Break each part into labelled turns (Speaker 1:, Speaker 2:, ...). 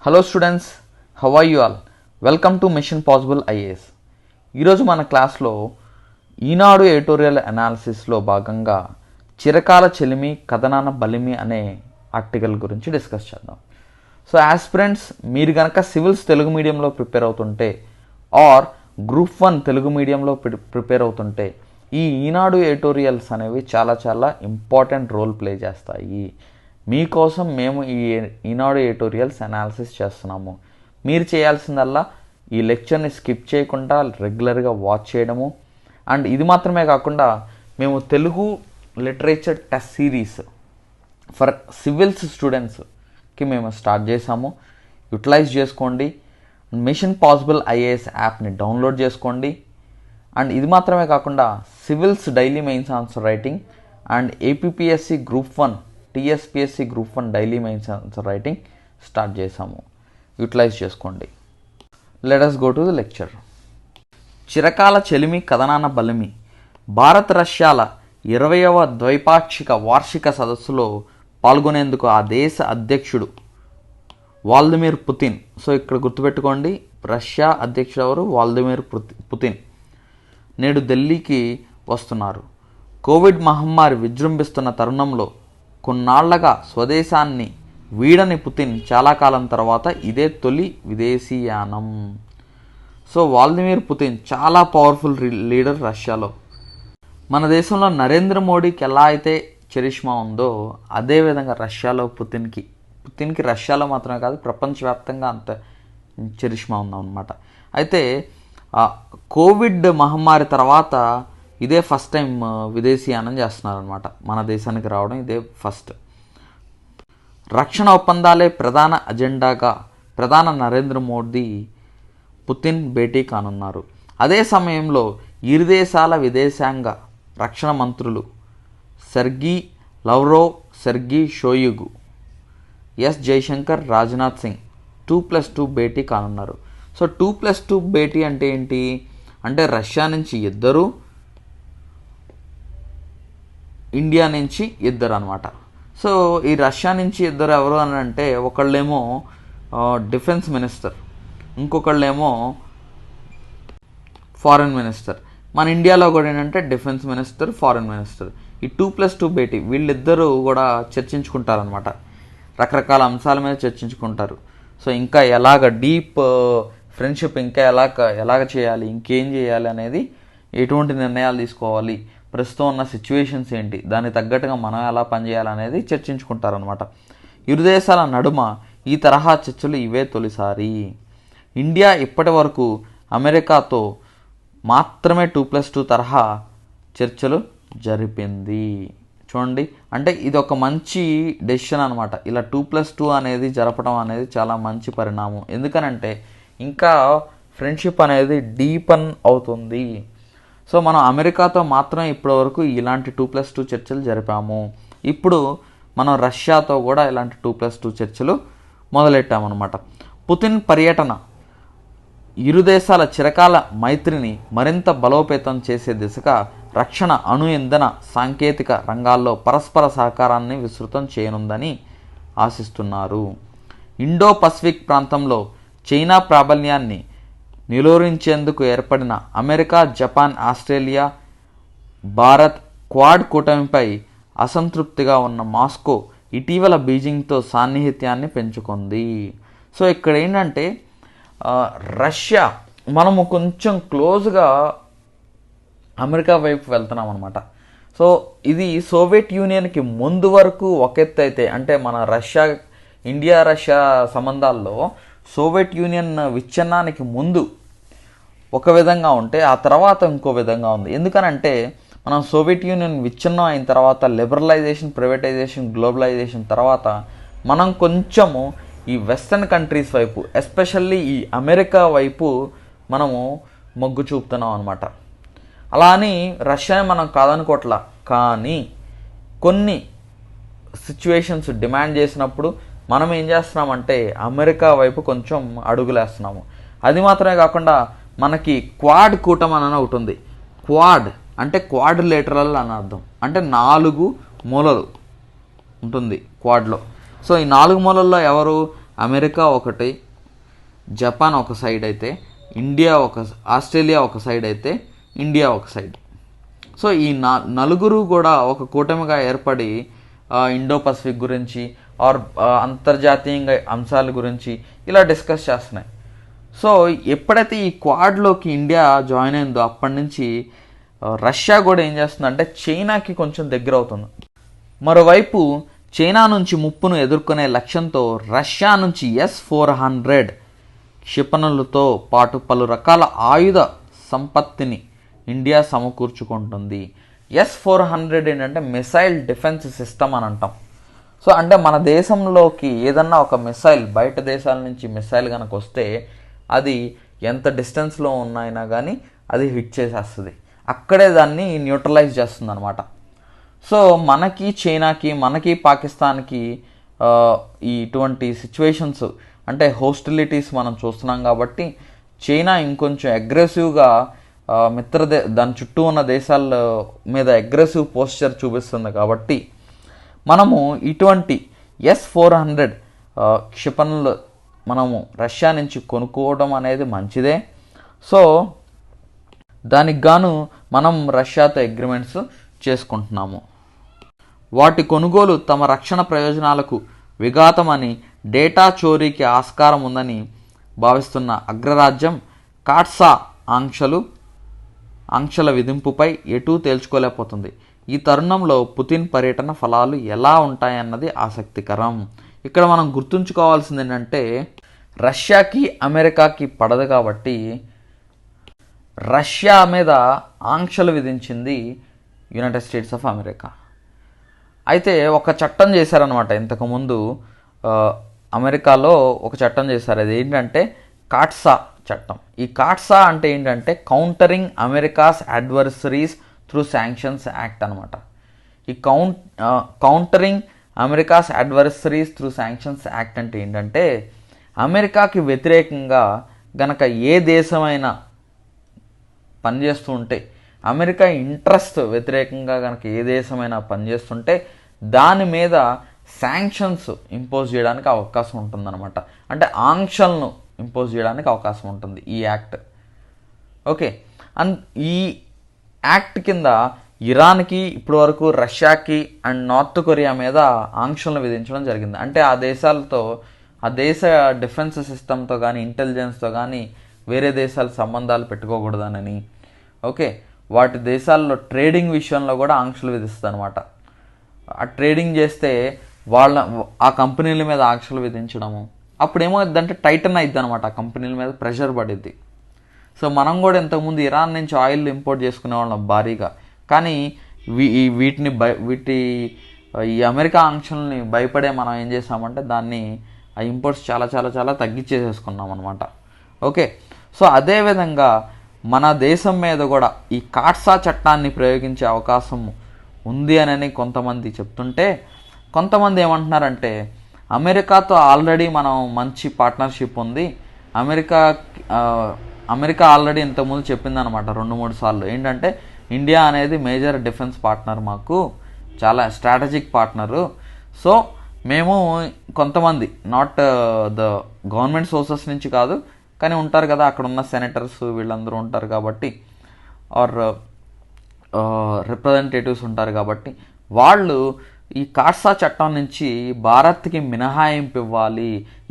Speaker 1: Hello students, how are you all? Welcome to mission possible IAS. ఈరోజు మన క్లాస్లో ఈనాడు editorial అనాలిసిస్లో భాగంగా చిరకాల చెలిమి కథనాన బలిమి అనే ఆర్టికల్ గురించి డిస్కస్ చేద్దాం. సో యాస్పిరెంట్స్, మీరు కనుక సివిల్స్ తెలుగు మీడియంలో ప్రిపేర్ అవుతుంటే ఆర్ గ్రూప్ 1 తెలుగు మీడియంలో ప్రిపేర్ అవుతుంటే ఈ ఈనాడు ఎడిటోరియల్స్ అనేవి చాలా ఇంపార్టెంట్ రోల్ ప్లే చేస్తాయి. మీకోసం మేము ఈ ఈనాడు ఎడిటోరియల్స్ అనాలిసిస్ చేస్తున్నాము. మీరు చేయాల్సిందల్లా ఈ లెక్చర్ని స్కిప్ చేయకుండా రెగ్యులర్గా వాచ్ చేయడము. అండ్ ఇది మాత్రమే కాకుండా మేము Telugu literature test series for civils స్టూడెంట్స్కి మేము స్టార్ట్ చేసాము. యూటిలైజ్ చేసుకోండి. మిషన్ పాసిబుల్ ఐఏఎస్ యాప్ని డౌన్లోడ్ చేసుకోండి. అండ్ ఇది మాత్రమే కాకుండా civils daily mains answer writing and APPSC group 1 TSPSC group 1 daily mains answer writing start చేసాము. యూటిలైజ్ చేసుకోండి. Let us go to the lecture. చిరకాల చెలిమి కథనాన బలిమి భారత్ రష్యాల 20వ ద్వైపాక్షిక వార్షిక సదస్సులో పాల్గొనేందుకు ఆ దేశ అధ్యక్షుడు వ్లాదిమిర్ పుతిన్. సో ఇక్కడ గుర్తుపెట్టుకోండి, రష్యా అధ్యక్షుడు ఎవరు? వ్లాదిమిర్ పుతిన్ నేడు ఢిల్లీకి వస్తున్నారు. కోవిడ్ మహమ్మారి విజృంభిస్తున్న తరుణంలో కొన్నాళ్లగా స్వదేశాన్ని వీడని పుతిన్ చాలా కాలం తర్వాత ఇదే తొలి విదేశీయానం. సో వ్లాదిమిర్ పుతిన్ చాలా పవర్ఫుల్ లీడర్ రష్యాలో. మన దేశంలో నరేంద్ర మోడీకి ఎలా అయితే చరిష్మా ఉందో అదేవిధంగా రష్యాలో పుతిన్కి రష్యాలో మాత్రమే కాదు ప్రపంచవ్యాప్తంగా అంత చరిష్మా ఉందన్నమాట. అయితే కోవిడ్ మహమ్మారి తర్వాత ఇదే ఫస్ట్ టైం విదేశీయానం చేస్తున్నారనమాట. మన దేశానికి రావడం ఇదే ఫస్ట్. రక్షణ ఒప్పందాలే ప్రధాన అజెండాగా ప్రధాని నరేంద్ర మోదీ పుతిన్ భేటీ కానున్నారు. అదే సమయంలో ఇరు దేశాల విదేశాంగ రక్షణ మంత్రులు Sergey Lavrov, Sergey Shoigu, S Jaishankar, Rajnath Singh 2+2 భేటీ కానున్నారు. సో 2+2 భేటీ అంటే ఏంటి అంటే రష్యా నుంచి ఇద్దరు, ఇండియా నుంచి ఇద్దరు అనమాట. సో ఈ రష్యా నుంచి ఇద్దరు ఎవరు అని అంటే ఒకళ్ళేమో డిఫెన్స్ మినిస్టర్, ఇంకొకళ్ళేమో ఫారెన్ మినిస్టర్. మన ఇండియాలో కూడా ఏంటంటే డిఫెన్స్ మినిస్టర్, ఫారెన్ మినిస్టర్. ఈ 2+2 భేటీ వీళ్ళిద్దరూ కూడా చర్చించుకుంటారనమాట. రకరకాల అంశాల మీద చర్చించుకుంటారు. సో ఇంకా ఎలాగ డీప్ ఫ్రెండ్షిప్ ఇంకా ఎలాగ చేయాలి, ఇంకేం చేయాలి అనేది, ఎటువంటి నిర్ణయాలు తీసుకోవాలి, ప్రస్తుతం ఉన్న సిచ్యువేషన్స్ ఏంటి, దానికి తగ్గట్టుగా మనం ఎలా పనిచేయాలనేది చర్చించుకుంటారనమాట. ఇరు దేశాల నడుమ ఈ తరహా చర్చలు ఇవే తొలిసారి. ఇండియా ఇప్పటి వరకు అమెరికాతో మాత్రమే 2+2 తరహా చర్చలు జరిపింది. చూడండి, అంటే ఇది ఒక మంచి డెసిషన్ అనమాట. ఇలా 2+2 అనేది జరపడం అనేది చాలా మంచి పరిణామం. ఎందుకనంటే ఇంకా ఫ్రెండ్షిప్ అనేది డీపన్ అవుతుంది. సో మనం అమెరికాతో మాత్రమే ఇప్పటివరకు ఇలాంటి 2+2 చర్చలు జరిపాము. ఇప్పుడు మనం రష్యాతో కూడా ఇలాంటి 2+2 చర్చలు మొదలెట్టామన్నమాట. పుతిన్ పర్యటన ఇరు దేశాల చిరకాల మైత్రిని మరింత బలోపేతం చేసే దిశగా రక్షణ, అణు ఇంధన, సాంకేతిక రంగాల్లో పరస్పర సహకారాన్ని విస్తృతం చేయనుందని ఆశిస్తున్నారు. ఇండో పసిఫిక్ ప్రాంతంలో చైనా ప్రాబల్యాన్ని నిలువరించేందుకు ఏర్పడిన America, Japan, Australia, Bharat Quad కూటమిపై అసంతృప్తిగా ఉన్న మాస్కో ఇటీవల బీజింగ్తో సాన్నిహిత్యాన్ని పెంచుకుంది. సో ఇక్కడ ఏంటంటే రష్యా, మనము కొంచెం క్లోజ్గా అమెరికా వైపు వెళ్తున్నాం అనమాట. సో ఇది సోవియట్ యూనియన్కి ముందు వరకు ఒక ఎత్తు అయితే, అంటే మన ఇండియా రష్యా సంబంధాల్లో సోవియట్ యూనియన్ విచ్ఛిన్నానికి ముందు ఒక విధంగా ఉంటే ఆ తర్వాత ఇంకో విధంగా ఉంది. ఎందుకనంటే మనం సోవియట్ యూనియన్ విచ్ఛిన్నం అయిన తర్వాత లిబరలైజేషన్, ప్రైవేటైజేషన్, గ్లోబలైజేషన్ తర్వాత మనం కొంచెము ఈ వెస్టర్న్ కంట్రీస్ వైపు, ఎస్పెషల్లీ ఈ అమెరికా వైపు మనము మొగ్గు చూపుతున్నాం అనమాట. అలా అని రష్యాని మనం కాదనుకోవట్లా, కానీ కొన్ని సిచ్యువేషన్స్ డిమాండ్ చేసినప్పుడు మనం ఏం చేస్తున్నామంటే అమెరికా వైపు కొంచెం అడుగులేస్తున్నాము. అది మాత్రమే కాకుండా మనకి క్వాడ్ కూటమి అని ఒకటి ఉంది. క్వాడ్ అంటే క్వాడ్రిలేటరల్ అని అర్థం, అంటే 4 మూలలు ఉంటుంది క్వాడ్లో. సో ఈ 4 మూలల్లో ఎవరు? అమెరికా ఒకటి, జపాన్ ఒక సైడ్ అయితే, ఆస్ట్రేలియా ఒక సైడ్ అయితే, ఇండియా ఒక సైడ్. సో ఈ నలుగురు కూడా ఒక కూటమిగా ఏర్పడి ఇండో పసిఫిక్ గురించి ఆర్ అంతర్జాతీయంగా అంశాల గురించి ఇలా డిస్కస్ చేస్తున్నాయి. సో ఎప్పుడైతే ఈ క్వాడ్లోకి ఇండియా జాయిన్ అయిందో అప్పటి నుంచి రష్యా కూడా ఏం చేస్తుందంటే చైనాకి కొంచెం దగ్గర అవుతుంది. మరోవైపు చైనా నుంచి ముప్పును ఎదుర్కొనే లక్ష్యంతో రష్యా నుంచి S-400 క్షిపణులతో పాటు పలు రకాల ఆయుధ సంపత్తిని ఇండియా సమకూర్చుకుంటుంది. S-400 ఏంటంటే మిసైల్ డిఫెన్స్ సిస్టమ్ అని అంటాం. సో అంటే మన దేశంలోకి ఏదన్నా ఒక మిసైల్ బయట దేశాల నుంచి మిసైల్ కనుక వస్తే అది ఎంత డిస్టెన్స్లో ఉన్నైనా కానీ అది హిట్ చేసేస్తుంది, అక్కడే దాన్ని న్యూట్రలైజ్ చేస్తుంది అనమాట. సో మనకి చైనాకి, మనకి పాకిస్తాన్కి ఇటువంటి సిచ్యువేషన్స్ అంటే హోస్టిలిటీస్ మనం చూస్తున్నాం కాబట్టి చైనా ఇంకొంచెం అగ్రెసివ్గా దాని చుట్టూ ఉన్న దేశాల మీద అగ్రెసివ్ పోస్చర్ చూపిస్తుంది. కాబట్టి మనము ఇటువంటి S-400 క్షిపణులు మనము రష్యా నుంచి కొనుక్కోవడం అనేది మంచిదే. సో దానికి గాను మనం రష్యాతో అగ్రిమెంట్స్ చేసుకుంటున్నాము. వాటి కొనుగోలు తమ రక్షణ ప్రయోజనాలకు విఘాతమని, డేటా చోరీకి ఆస్కారం ఉందని భావిస్తున్న అగ్రరాజ్యం కాట్సా ఆంక్షల విధింపుపై ఎటూ తేల్చుకోలేకపోతుంది. ఈ తరుణంలో పుతిన్ పర్యటన ఫలాలు ఎలా ఉంటాయన్నది ఆసక్తికరం. ఇక్కడ మనం గుర్తుంచుకోవాల్సింది ఏంటంటే రష్యాకి అమెరికాకి పడదు కాబట్టి రష్యా మీద ఆంక్షలు విధించింది యునైటెడ్ స్టేట్స్ ఆఫ్ అమెరికా. అయితే ఒక చట్టం చేశారనమాట ఇంతకుముందు అమెరికాలో ఒక చట్టం చేశారు. అది ఏంటంటే కాట్సా చట్టం. ఈ కాట్సా అంటే ఏంటంటే countering America's adversaries through sanctions act అనమాట. ఈ countering America's adversaries through sanctions act అంటే ఏంటంటే అమెరికాకి వ్యతిరేకంగా గనక ఏ దేశమైనా పనిచేస్తూ ఉంటే, అమెరికా ఇంట్రెస్ట్ వ్యతిరేకంగా కనుక ఏ దేశమైనా పనిచేస్తుంటే దాని మీద శాంక్షన్స్ ఇంపోజ్ చేయడానికి అవకాశం ఉంటుందన్నమాట. అంటే ఆంక్షలను ఇంపోజ్ చేయడానికి అవకాశం ఉంటుంది ఈ యాక్ట్. ఓకే, ఈ యాక్ట్ కింద ఇరాన్కి ఇప్పటి వరకు రష్యాకి అండ్ నార్త్ కొరియా మీద ఆంక్షలను విధించడం జరిగింది. అంటే ఆ దేశాలతో, ఆ దేశ డిఫెన్స్ సిస్టమ్తో కానీ ఇంటెలిజెన్స్తో కానీ వేరే దేశాల సంబంధాలు పెట్టుకోకూడదనని, ఓకే, వాటి దేశాల్లో ట్రేడింగ్ విషయంలో కూడా ఆంక్షలు విధిస్తుంది అనమాట. ఆ ట్రేడింగ్ చేస్తే ఆ కంపెనీల మీద ఆంక్షలు విధించడము, అప్పుడేమవుద్దంటే టైటన్ అయిద్ది అనమాట, ఆ కంపెనీల మీద ప్రెషర్ పడిద్ది. సో మనం కూడా ఇంతకుముందు ఇరాన్ నుంచి ఆయిల్ ఇంపోర్ట్ చేసుకునే వాళ్ళం భారీగా, కానీ ఈ అమెరికా ఆంక్షల్ని భయపడే మనం ఏం చేసామంటే దాన్ని ఆ ఇంపోర్ట్స్ చాలా చాలా చాలా తగ్గించేసేసుకున్నాం అనమాట. ఓకే, సో అదేవిధంగా మన దేశం మీద కూడా ఈ కాట్సా చట్టాన్ని ప్రయోగించే అవకాశం ఉంది అని కొంతమంది చెప్తుంటే, కొంతమంది ఏమంటున్నారంటే అమెరికాతో ఆల్రెడీ మనం మంచి పార్ట్నర్షిప్ ఉంది, అమెరికా ఆల్రెడీ ఇంతకుముందు చెప్పిందనమాట 2-3 సార్లు ఏంటంటే ఇండియా అనేది మేజర్ డిఫెన్స్ పార్ట్నర్, మాకు చాలా స్ట్రాటజిక్ పార్ట్నరు. సో మేము కొంతమంది నాట్ ద గవర్నమెంట్ సోర్సెస్ నుంచి కాదు కానీ ఉంటారు కదా అక్కడ ఉన్న సెనేటర్స్ వీళ్ళందరూ ఉంటారు కాబట్టి, ఆర్ రిప్రజెంటేటివ్స్ ఉంటారు కాబట్టి వాళ్ళు ఈ కాట్సా చట్టం నుంచి భారత్కి మినహాయింపు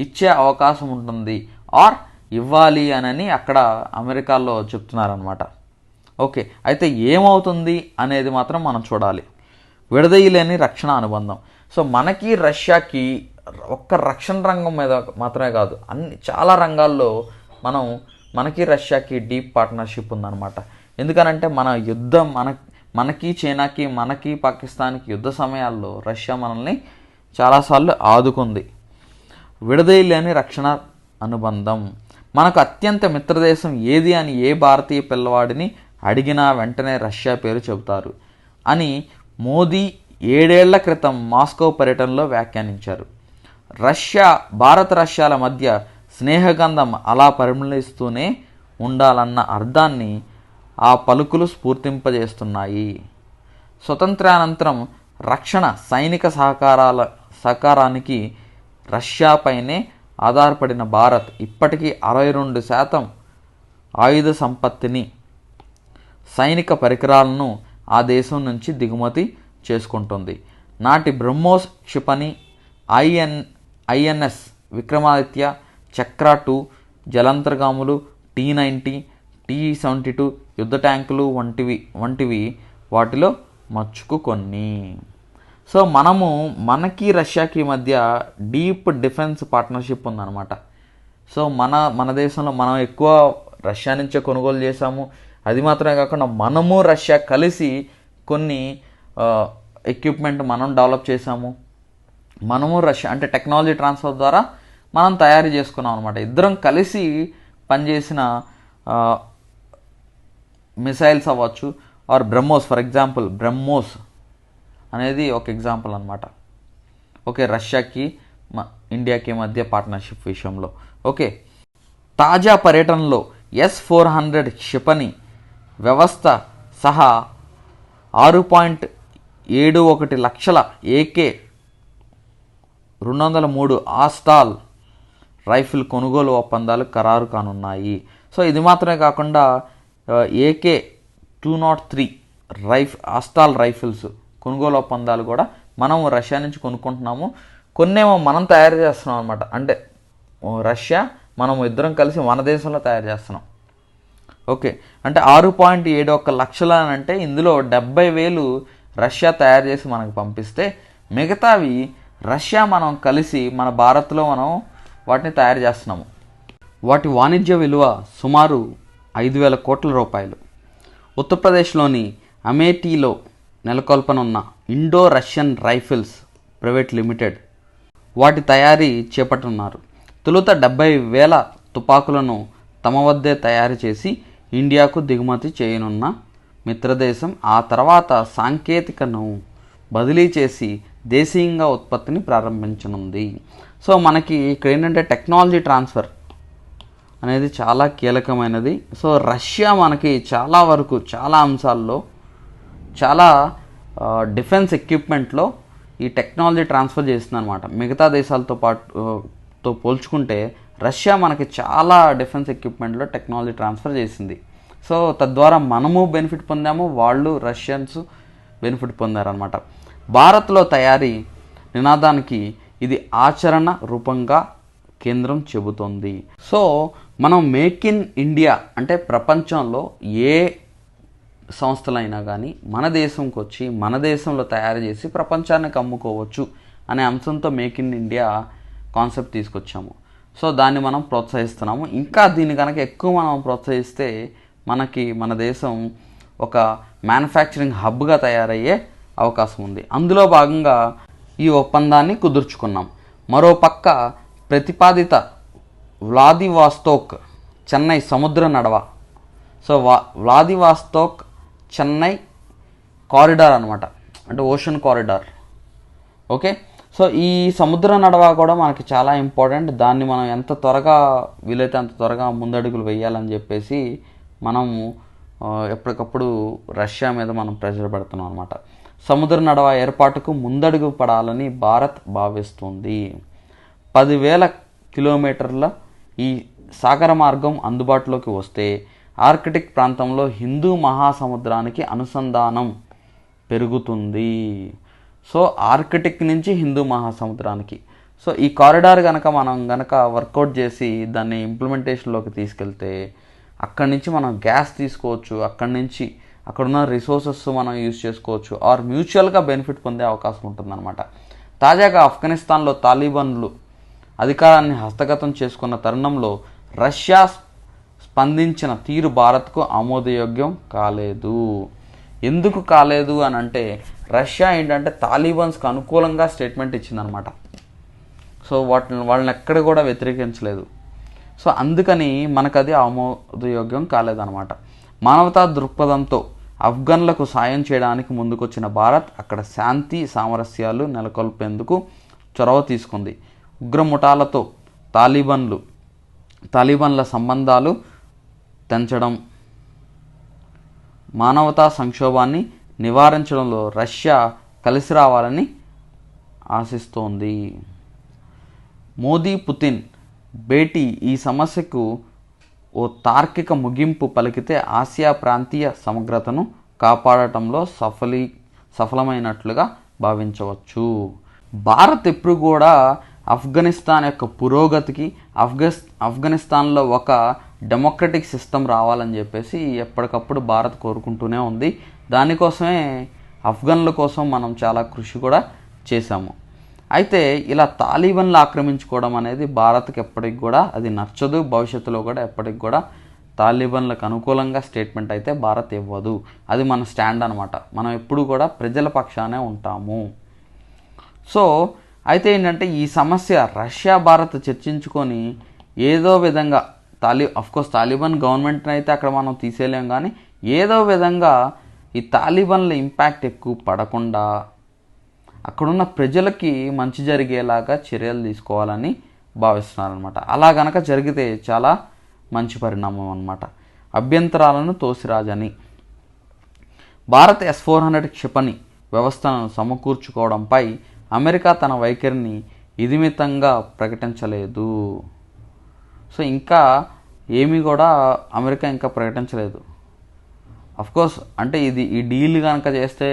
Speaker 1: ఇచ్చే అవకాశం ఉంటుంది ఆర్ ఇవ్వాలి అని అక్కడ అమెరికాలో చెప్తున్నారనమాట. ఓకే, అయితే ఏమవుతుంది అనేది మాత్రం మనం చూడాలి. విడదీయలేని రక్షణ అనుబంధం. సో మనకి రష్యాకి ఒక్క రక్షణ రంగం మీద మాత్రమే కాదు, చాలా రంగాల్లో మనకి రష్యాకి డీప్ పార్ట్నర్షిప్ ఉందన్నమాట. ఎందుకనంటే మన యుద్ధం మనకి చైనాకి, మనకి పాకిస్తాన్కి యుద్ధ సమయాల్లో రష్యా మనల్ని చాలాసార్లు ఆదుకుంది. విడదీయలేని రక్షణ అనుబంధం. మనకు అత్యంత మిత్రదేశం ఏది అని ఏ భారతీయ పిల్లవాడిని అడిగినా వెంటనే రష్యా పేరు చెబుతారు అని మోదీ 7 ఏళ్ల క్రితం మాస్కో పర్యటనలో వ్యాఖ్యానించారు. భారత రష్యాల మధ్య స్నేహగంధం అలా పరిమళిస్తూనే ఉండాలన్న అర్థాన్ని ఆ పలుకులు స్ఫూర్తింపజేస్తున్నాయి. స్వతంత్రానంతరం రక్షణ సైనిక సహకారానికి రష్యాపైనే ఆధారపడిన భారత్ ఇప్పటికీ 62% ఆయుధ సంపత్తిని, సైనిక పరికరాలను ఆ దేశం నుంచి దిగుమతి చేసుకుంటుంది. నాటి బ్రహ్మోస్ క్షిపణి, ఐఎన్ఎస్ విక్రమాదిత్య, చక్ర 2 జలాంతర్గాములు, T-90, T-72 యుద్ధ ట్యాంకులు వంటివి వాటిలో మచ్చుకు కొన్ని. సో మనకి రష్యాకి మధ్య డీప్ డిఫెన్స్ పార్ట్నర్షిప్ ఉందన్నమాట. సో మన దేశంలో మనం ఎక్కువ రష్యా నుంచే కొనుగోలు చేసాము. అది మాత్రమే కాకుండా మనము రష్యా కలిసి కొన్ని ఎక్విప్మెంట్ మనం డెవలప్ చేసాము. మనము రష్యా అంటే టెక్నాలజీ ట్రాన్స్ఫర్ ద్వారా మనం తయారు చేసుకున్నాం అనమాట. ఇద్దరం కలిసి పనిచేసిన మిసైల్స్ అవ్వచ్చు, or BrahMos, for example BrahMos అనేది ఒక ఎగ్జాంపుల్ అనమాట. ఓకే, రష్యాకి ఇండియాకి మధ్య పార్ట్నర్షిప్ విషయంలో. ఓకే, తాజా పర్యటనలో S-400 క్షిపణి వ్యవస్థ సహా 6.71 లక్షల AK-203 ఆస్టాల్ రైఫిల్ కొనుగోలు ఒప్పందాలు ఖరారు కానున్నాయి. సో ఇది మాత్రమే కాకుండా AK-203 ఆస్టాల్ రైఫిల్స్ కొనుగోలు ఒప్పందాలు కూడా మనం రష్యా నుంచి కొనుక్కుంటున్నాము. కొన్నేమో మనం తయారు చేస్తున్నాం అనమాట. అంటే రష్యా మనం ఇద్దరం కలిసి మన దేశంలో తయారు చేస్తున్నాం. ఓకే, అంటే 6.71 లక్షలు అని అంటే ఇందులో 70,000 రష్యా తయారు చేసి మనకు పంపిస్తే మిగతావి రష్యా మనం కలిసి మన భారత్లో మనం వాటిని తయారు చేస్తున్నాము. వాటి వాణిజ్య విలువ సుమారు 5,000 కోట్ల రూపాయలు. ఉత్తరప్రదేశ్లోని అమేఠీలో నెలకొల్పనున్న Indo Russian rifles private limited వాటి తయారీ చేపట్టున్నారు. తొలుత 70,000 తుపాకులను తమ వద్దే తయారు చేసి ఇండియాకు దిగుమతి చేయనున్న మిత్రదేశం ఆ తర్వాత సాంకేతికను బదిలీ చేసి దేశీయంగా ఉత్పత్తిని ప్రారంభించనుంది. సో మనకి ఇక్కడ ఏంటంటే టెక్నాలజీ ట్రాన్స్ఫర్ అనేది చాలా కీలకమైనది. సో రష్యా మనకి చాలా వరకు చాలా అంశాల్లో చాలా డిఫెన్స్ ఎక్విప్మెంట్లో ఈ టెక్నాలజీ ట్రాన్స్ఫర్ చేస్తుంది అనమాట. మిగతా దేశాలతో పోల్చుకుంటే రష్యా మనకి చాలా డిఫెన్స్ ఎక్విప్మెంట్లో టెక్నాలజీ ట్రాన్స్ఫర్ చేసింది. సో తద్వారా మనము బెనిఫిట్ పొందాము, వాళ్ళు రష్యన్స్ బెనిఫిట్ పొందారనమాట. భారత్లో తయారీ నినాదానికి ఇది ఆచరణ రూపంగా కేంద్రం చెబుతోంది. సో మనం మేక్ ఇన్ ఇండియా అంటే ప్రపంచంలో ఏ సంస్థలైనా కానీ మన దేశంకి వచ్చి మన దేశంలో తయారు చేసి ప్రపంచానికి అమ్ముకోవచ్చు అనే అంశంతో మేక్ ఇన్ ఇండియా కాన్సెప్ట్ తీసుకొచ్చాము. సో దాన్ని మనం ప్రోత్సహిస్తున్నాము. ఇంకా దీన్ని కనుక ఎక్కువ మనం ప్రోత్సహిస్తే మన దేశం ఒక మ్యానుఫ్యాక్చరింగ్ హబ్గా తయారయ్యే అవకాశం ఉంది. అందులో భాగంగా ఈ ఒప్పందాన్ని కుదుర్చుకున్నాం. మరోపక్క ప్రతిపాదిత వ్లాదివాస్తోక్ చెన్నై సముద్ర నడవ, సో వ్లాదివాస్తోక్ చెన్నై కారిడార్ అనమాట, అంటే ఓషన్ కారిడార్. ఓకే, సో ఈ సముద్ర నడవ కూడా మనకి చాలా ఇంపార్టెంట్. దాన్ని మనం ఎంత త్వరగా వీలైతే అంత త్వరగా ముందడుగులు వేయాలని చెప్పేసి మనము ఎప్పటికప్పుడు రష్యా మీద మనం ప్రెషర్ పెడుతున్నాం అనమాట. సముద్ర నడవ ఏర్పాటుకు ముందడుగు పడాలని భారత్ భావిస్తుంది. 10,000 కిలోమీటర్ల ఈ సాగర మార్గం అందుబాటులోకి వస్తే ఆర్కిటిక్ ప్రాంతంలో హిందూ మహాసముద్రానికి అనుసంధానం పెరుగుతుంది. సో ఆర్కిటిక్ నుంచి హిందూ మహాసముద్రానికి. సో ఈ కారిడార్ మనం వర్కౌట్ చేసి దాన్ని ఇంప్లిమెంటేషన్లోకి తీసుకెళ్తే అక్కడి నుంచి మనం గ్యాస్ తీసుకోవచ్చు, అక్కడి నుంచి అక్కడున్న రిసోర్సెస్ మనం యూజ్ చేసుకోవచ్చు, ఆర్ మ్యూచువల్గా బెనిఫిట్ పొందే అవకాశం ఉంటుందన్నమాట. తాజాగా ఆఫ్ఘనిస్తాన్లో తాలిబాన్లు అధికారాన్ని హస్తగతం చేసుకున్న తరుణంలో రష్యా స్పందించిన తీరు భారత్కు ఆమోదయోగ్యం కాలేదు. ఎందుకు కాలేదు అని అంటే రష్యా ఏంటంటే తాలిబాన్స్కి అనుకూలంగా స్టేట్మెంట్ ఇచ్చిందనమాట. సో వాళ్ళని ఎక్కడ కూడా వ్యతిరేకించలేదు. సో అందుకని మనకు అది ఆమోదయోగ్యం కాలేదన్నమాట. మానవతా దృక్పథంతో ఆఫ్ఘన్లకు సాయం చేయడానికి ముందుకొచ్చిన భారత్ అక్కడ శాంతి సామరస్యాలు నెలకొల్పేందుకు చొరవ తీసుకుంది. ఉగ్రముఠాలతో తాలిబాన్ల సంబంధాలు తెంచడం, మానవతా సంక్షోభాన్ని నివారించడంలో రష్యా కలిసి రావాలని ఆశిస్తోంది. మోదీ పుతిన్ భేటీ ఈ సమస్యకు ఓ తార్కిక ముగింపు పలికితే ఆసియా ప్రాంతీయ సమగ్రతను కాపాడటంలో సఫలమైనట్లుగా భావించవచ్చు. భారత్ ఎప్పుడు కూడా ఆఫ్ఘనిస్తాన్ యొక్క పురోగతికి, ఆఫ్ఘనిస్తాన్లో ఒక డెమోక్రటిక్ సిస్టమ్ రావాలని చెప్పేసి ఎప్పటికప్పుడు భారత్ కోరుకుంటూనే ఉంది. దానికోసమే ఆఫ్ఘన్ల కోసం మనం చాలా కృషి కూడా చేశాము. అయితే ఇలా తాలిబాన్లు ఆక్రమించుకోవడం అనేది భారత్కి ఎప్పటికి కూడా అది నచ్చదు. భవిష్యత్తులో కూడా ఎప్పటికి కూడా తాలిబాన్లకు అనుకూలంగా స్టేట్మెంట్ అయితే భారత్ ఇవ్వదు. అది మన స్టాండ్ అనమాట. మనం ఎప్పుడు కూడా ప్రజల పక్షానే ఉంటాము. సో అయితే ఏంటంటే ఈ సమస్య రష్యా భారత్ చర్చించుకొని ఏదో విధంగా అఫ్కోర్స్ తాలిబాన్ గవర్నమెంట్ని అయితే అక్కడ మనం తీసేయలేం, కానీ ఏదో విధంగా ఈ తాలిబాన్ల ఇంపాక్ట్ ఎక్కువ పడకుండా అక్కడున్న ప్రజలకి మంచి జరిగేలాగా చర్యలు తీసుకోవాలని భావిస్తున్నారనమాట. అలా గనక జరిగితే చాలా మంచి పరిణామం అన్నమాట. అభ్యంతరాలను తోసిరాజని భారత్ S-400 క్షిపణి వ్యవస్థను సమకూర్చుకోవడంపై అమెరికా తన వైఖరిని ఇదిమితంగా ప్రకటించలేదు. సో ఇంకా ఏమీ కూడా అమెరికా ఇంకా ప్రకటించలేదు. అఫ్కోర్స్ అంటే ఈ డీల్ కనుక చేస్తే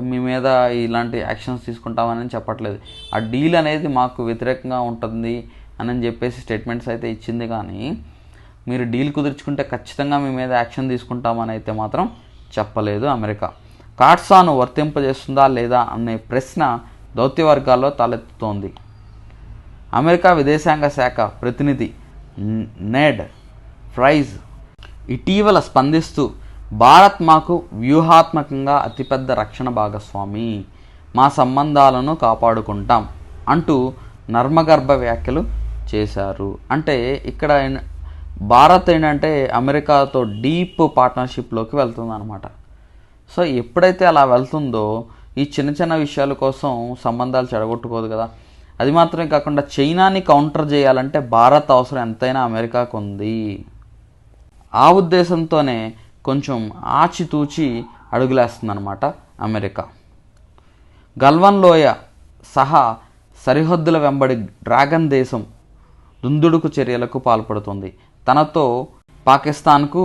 Speaker 1: మీ మీద ఇలాంటి యాక్షన్స్ తీసుకుంటామని చెప్పట్లేదు. ఆ డీల్ అనేది మాకు వ్యతిరేకంగా ఉంటుంది అని చెప్పేసి స్టేట్మెంట్స్ అయితే ఇచ్చింది, కానీ మీరు డీల్ కుదుర్చుకుంటే ఖచ్చితంగా మీ మీద యాక్షన్ తీసుకుంటామని అయితే మాత్రం చెప్పలేదు అమెరికా. కాట్సాను వర్తింపజేస్తుందా లేదా అనే ప్రశ్న దౌత్య వర్గాల్లో తలెత్తుతోంది. అమెరికా విదేశాంగ శాఖ ప్రతినిధి నెడ్ ప్రైస్ ఇటీవల స్పందిస్తూ భారత్ మాకు వ్యూహాత్మకంగా అతిపెద్ద రక్షణ భాగస్వామి, మా సంబంధాలను కాపాడుకుంటాం అంటూ నర్మగర్భ వ్యాఖ్యలు చేశారు. అంటే ఇక్కడ భారత్ ఏంటంటే అమెరికాతో డీప్ పార్ట్నర్షిప్లోకి వెళ్తుందన్నమాట. సో ఎప్పుడైతే అలా వెళ్తుందో ఈ చిన్న చిన్న విషయాల కోసం సంబంధాలు చెడగొట్టుకోదు కదా. అది మాత్రమే కాకుండా చైనాని కౌంటర్ చేయాలంటే భారత్ అవసరం ఎంతైనా అమెరికాకు ఉంది. ఆ ఉద్దేశంతోనే కొంచెం ఆచితూచి అడుగులేస్తుందన్నమాట అమెరికా. గల్వాన్ లోయ సహా సరిహద్దుల వెంబడి డ్రాగన్ దేశం దుందుడుకు చర్యలకు పాల్పడుతుంది. తనతో పాకిస్తాన్కు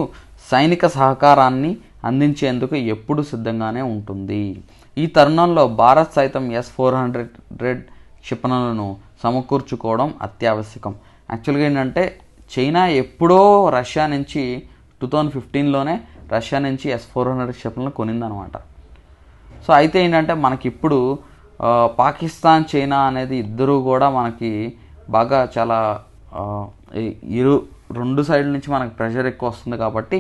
Speaker 1: సైనిక సహకారాన్ని అందించేందుకు ఎప్పుడు సిద్ధంగానే ఉంటుంది. ఈ తరుణంలో భారత్ సైతం S-400 క్షిపణులను సమకూర్చుకోవడం అత్యావశ్యకం. యాక్చువల్గా ఏంటంటే చైనా ఎప్పుడో రష్యా నుంచి 2015లోనే రష్యా నుంచి S-400 క్షిపణులను కొనిందనమాట. సో అయితే ఏంటంటే మనకిప్పుడు పాకిస్తాన్ చైనా అనేది ఇద్దరు కూడా మనకి బాగా చాలా రెండు సైడ్ల నుంచి మనకి ప్రెషర్ ఎక్కువ వస్తుంది. కాబట్టి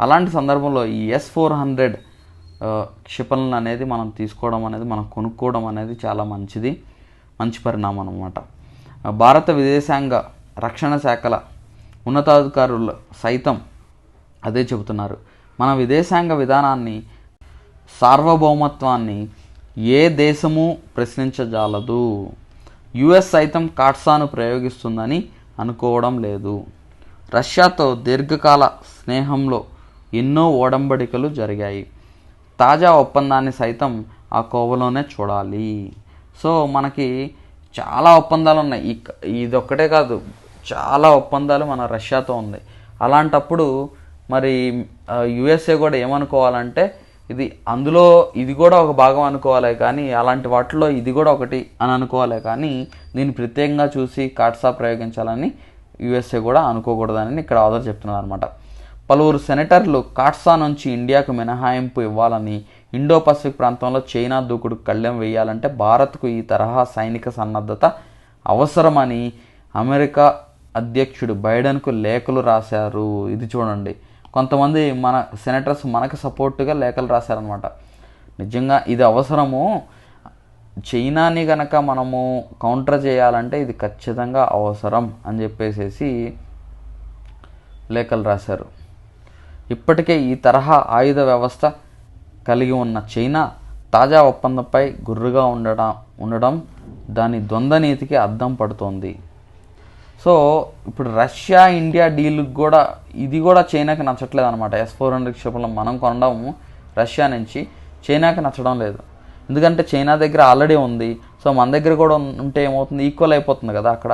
Speaker 1: అలాంటి సందర్భంలో ఈ S-400 క్షిపణులను అనేది మనం తీసుకోవడం అనేది, మనం కొనుక్కోవడం అనేది చాలా మంచి పరిణామం అన్నమాట. భారత విదేశాంగ రక్షణ శాఖల ఉన్నతాధికారులు సైతం అదే చెబుతున్నారు. మన విదేశాంగ విధానాన్ని, సార్వభౌమత్వాన్ని ఏ దేశము ప్రశ్నించజాలదు. యుఎస్ సైతం కాట్సాను ప్రయోగిస్తుందని అనుకోవడం లేదు. రష్యాతో దీర్ఘకాల స్నేహంలో ఎన్నో ఒడంబడికలు జరిగాయి. తాజా ఒప్పందాన్ని సైతం ఆ కోవలోనే చూడాలి. సో మనకి చాలా ఒప్పందాలు ఉన్నాయి. ఇదొక్కటే కాదు, చాలా ఒప్పందాలు మన రష్యాతో ఉంది. అలాంటప్పుడు మరి యుఎస్ఏ కూడా ఏమనుకోవాలంటే ఇది కూడా ఒక భాగం అనుకోవాలి, కానీ అలాంటి వాటిలో ఇది కూడా ఒకటి అని అనుకోవాలి, కానీ దీన్ని ప్రత్యేకంగా చూసి కాట్సా ప్రయోగించాలని యుఎస్ఏ కూడా అనుకోకూడదని ఇక్కడ ఆధార్ చెప్తున్నారు అనమాట. పలువురు సెనేటర్లు కాట్సా నుంచి ఇండియాకు మినహాయింపు ఇవ్వాలని, ఇండో పసిఫిక్ ప్రాంతంలో చైనా దూకుడు కళ్ళెం వేయాలంటే భారత్కు ఈ తరహా సైనిక సన్నద్ధత అవసరమని అమెరికా అధ్యక్షుడు బైడెన్కు లేఖలు రాశారు. ఇది చూడండి, కొంతమంది మన సెనేటర్స్ మనకు సపోర్టుగా లేఖలు రాశారనమాట. నిజంగా ఇది అవసరము, చైనాని కనుక మనము కౌంటర్ చేయాలంటే ఇది ఖచ్చితంగా అవసరం అని చెప్పేసి లేఖలు రాశారు. ఇప్పటికే ఈ తరహా ఆయుధ వ్యవస్థ కలిగి ఉన్న చైనా తాజా ఒప్పందంపై గుర్రుగా ఉండడం దాని ద్వంద్వ నీతికి అద్దం పడుతోంది. సో ఇప్పుడు రష్యా ఇండియా డీల్ కూడా ఇది కూడా చైనాకి నచ్చట్లేదు అనమాట. S-400 క్షిపణులు మనం కొనడం రష్యా నుంచి చైనాకి నచ్చడం లేదు. ఎందుకంటే చైనా దగ్గర ఆల్రెడీ ఉంది. సో మన దగ్గర కూడా ఉంటే ఏమవుతుంది, ఈక్వల్ అయిపోతుంది కదా అక్కడ.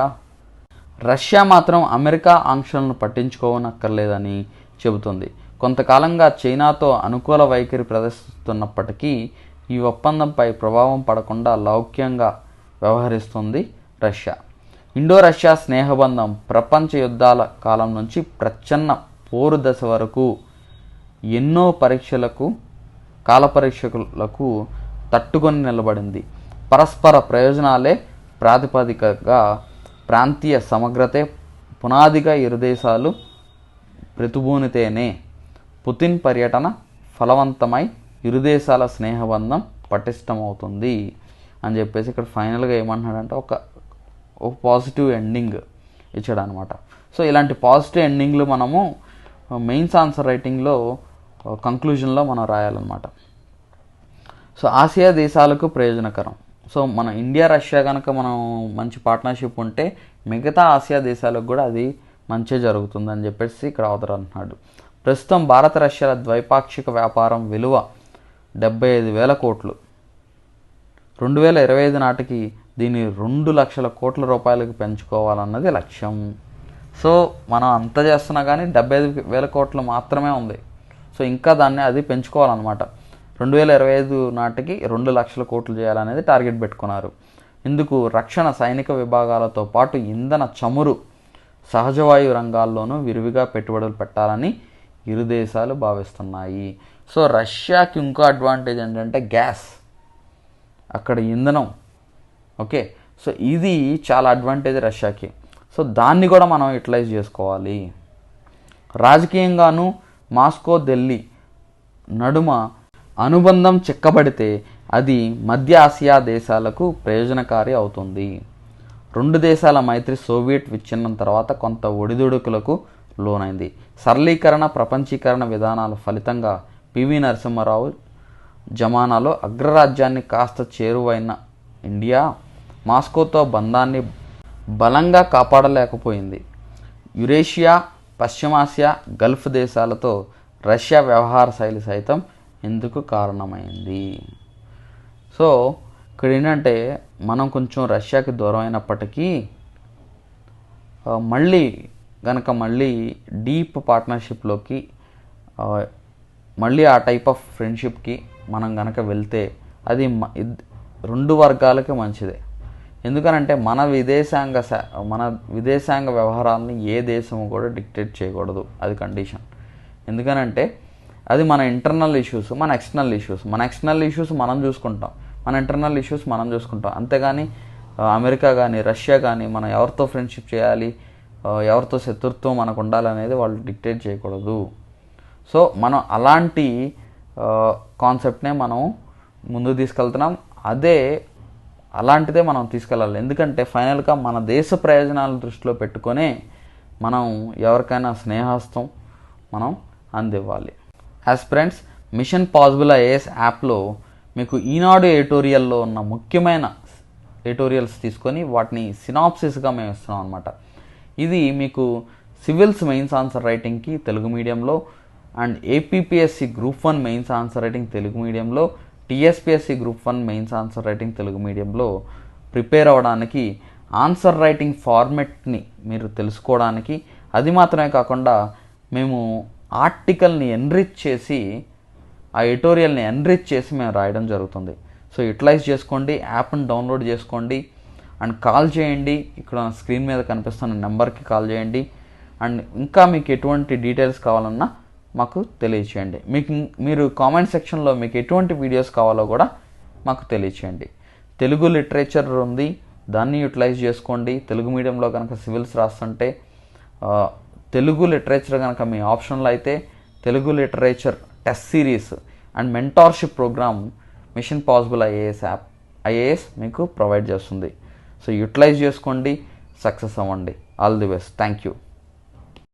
Speaker 1: రష్యా మాత్రం అమెరికా ఆంక్షలను పట్టించుకోనక్కర్లేదని చెబుతుంది. కొంతకాలంగా చైనాతో అనుకూల వైఖరి ప్రదర్శిస్తున్నప్పటికీ ఈ ఒప్పందంపై ప్రభావం పడకుండా లౌక్యంగా వ్యవహరిస్తుంది రష్యా. ఇండో రష్యా స్నేహబంధం ప్రపంచ యుద్ధాల కాలం నుంచి ప్రచ్ఛన్న పోరు దశ వరకు ఎన్నో కాల పరీక్షలకు తట్టుకొని నిలబడింది. పరస్పర ప్రయోజనాలే ప్రాతిపదికగా ప్రాంతీయ సమగ్రతే పునాదిగా ఇరు దేశాలు ప్రతిభూనితేనే పుతిన్ పర్యటన ఫలవంతమై ఇరు దేశాల స్నేహబంధం పటిష్టమవుతుంది అని చెప్పేసి ఇక్కడ ఫైనల్గా ఏమంటున్నాడంటే ఒక పాజిటివ్ ఎండింగ్ ఇచ్చాడు అనమాట. సో ఇలాంటి పాజిటివ్ ఎండింగ్లు మనము మెయిన్స్ ఆన్సర్ రైటింగ్లో కంక్లూజన్లో మనం రాయాలన్నమాట. సో ఆసియా దేశాలకు ప్రయోజనకరం. సో మన ఇండియా రష్యా కనుక మనం మంచి పార్ట్నర్షిప్ ఉంటే మిగతా ఆసియా దేశాలకు కూడా అది మంచి జరుగుతుందని చెప్పేసి ఇక్కడ ఆథర్ అంటున్నాడు. ప్రస్తుతం భారత రష్యాల ద్వైపాక్షిక వ్యాపారం విలువ 75,000 కోట్లు. 2025 నాటికి దీన్ని 2 లక్షల కోట్ల రూపాయలకు పెంచుకోవాలన్నది లక్ష్యం. సో మనం అంత చేస్తున్నా కానీ 75,000 కోట్లు మాత్రమే ఉంది. సో ఇంకా దాన్ని అది పెంచుకోవాలన్నమాట. 2025 నాటికి 2 లక్షల కోట్లు చేయాలనేది టార్గెట్ పెట్టుకున్నారు. ఇందుకు రక్షణ సైనిక విభాగాలతో పాటు ఇంధన, చమురు, సహజవాయు రంగాల్లోనూ విరివిగా పెట్టుబడులు పెట్టాలని ఇరు దేశాలు భావిస్తున్నాయి. సో రష్యాకి ఇంకో అడ్వాంటేజ్ ఏంటంటే గ్యాస్, అక్కడ ఇంధనం. ఓకే, సో ఇది చాలా అడ్వాంటేజ్ రష్యాకి. సో దాన్ని కూడా మనం యూటిలైజ్ చేసుకోవాలి. రాజకీయంగాను మాస్కో, ఢిల్లీ నడుమ అనుబంధం చిక్కబడితే అది మధ్య ఆసియా దేశాలకు ప్రయోజనకారి అవుతుంది. 2 దేశాల మైత్రి సోవియట్ విచ్ఛిన్నం తర్వాత కొంత ఒడిదుడుకులకు లోనైంది. సరళీకరణ, ప్రపంచీకరణ విధానాల ఫలితంగా పివి నరసింహారావు జమానాలో అగ్రరాజ్యాన్ని కాస్త చేరువైన ఇండియా మాస్కోతో బంధాన్ని బలంగా కాపాడలేకపోయింది. యురేషియా, పశ్చిమాసియా, గల్ఫ్ దేశాలతో రష్యా వ్యవహార శైలి సైతం ఎందుకు కారణమైంది. సో ఇక్కడ ఏంటంటే మనం కొంచెం రష్యాకి దూరం అయినప్పటికీ మళ్ళీ డీప్ పార్ట్నర్షిప్లోకి మళ్ళీ ఆ టైప్ ఆఫ్ ఫ్రెండ్షిప్కి మనం గనక వెళ్తే అది 2 వర్గాలకి మంచిదే. ఎందుకనంటే మన విదేశాంగ వ్యవహారాలని ఏ దేశము కూడా డిక్టేట్ చేయకూడదు, అది కండిషన్. ఎందుకనంటే అది మన ఇంటర్నల్ ఇష్యూస్, మన ఎక్స్టర్నల్ ఇష్యూస్ మనం చూసుకుంటాం, మన ఇంటర్నల్ ఇష్యూస్ మనం చూసుకుంటాం. అంతేగాని అమెరికా కానీ రష్యా కానీ మనం ఎవరితో ఫ్రెండ్షిప్ చేయాలి, ఎవరితో శత్రుత్వం మనకు ఉండాలనేది వాళ్ళు డిక్టేట్ చేయకూడదు. సో మనం అలాంటి కాన్సెప్ట్నే మనం ముందుకు తీసుకెళ్తున్నాం. అలాంటిదే మనం తీసుకెళ్ళాలి. ఎందుకంటే ఫైనల్గా మన దేశ ప్రయోజనాలను దృష్టిలో పెట్టుకొనే మనం ఎవరికైనా స్నేహస్తం మనం అందివ్వాలి. ఫ్రెండ్స్, మిషన్ పాసిబుల్ ఐఏఎస్ యాప్లో మీకు ఈనాడు ఎడిటోరియల్లో ఉన్న ముఖ్యమైన ఎడిటోరియల్స్ తీసుకొని వాటిని సినాప్సిస్గా మేము ఇస్తున్నాం అనమాట. ఇది మీకు సివిల్స్ మెయిన్స్ ఆన్సర్ రైటింగ్కి తెలుగు మీడియంలో, and APPSC group 1 mains answer writing Telugu మీడియంలో, TSPSC group 1 mains answer writing Telugu మీడియంలో ప్రిపేర్ అవ్వడానికి, ఆన్సర్ రైటింగ్ ఫార్మెట్ని మీరు తెలుసుకోవడానికి, అది మాత్రమే కాకుండా మేము ఆర్టికల్ని ఎన్రిచ్ చేసి, ఆ ఎడిటోరియల్ని ఎన్రిచ్ చేసి మేము రాయడం జరుగుతుంది. సో యూటిలైజ్ చేసుకోండి, యాప్ని డౌన్లోడ్ చేసుకోండి అండ్ కాల్ చేయండి. ఇక్కడ స్క్రీన్ మీద కనిపిస్తున్న నెంబర్కి కాల్ చేయండి. అండ్ ఇంకా మీకు ఎటువంటి డీటెయిల్స్ కావాలన్నా మాకు తెలియచేయండి. మీరు కామెంట్ సెక్షన్లో మీకు ఎటువంటి వీడియోస్ కావాలో కూడా మాకు తెలియచేయండి. తెలుగు లిటరేచర్ ఉంది, దాన్ని యూటిలైజ్ చేసుకోండి. తెలుగు మీడియంలో కనుక సివిల్స్ రాస్తుంటే తెలుగు లిటరేచర్ కనుక మీ ఆప్షన్లో అయితే Telugu literature test series and mentorship programme machine possible IAS మీకు ప్రొవైడ్ చేస్తుంది. సో యూటిలైజ్ చేసుకోండి, సక్సెస్ అవ్వండి. All the best. Thank you.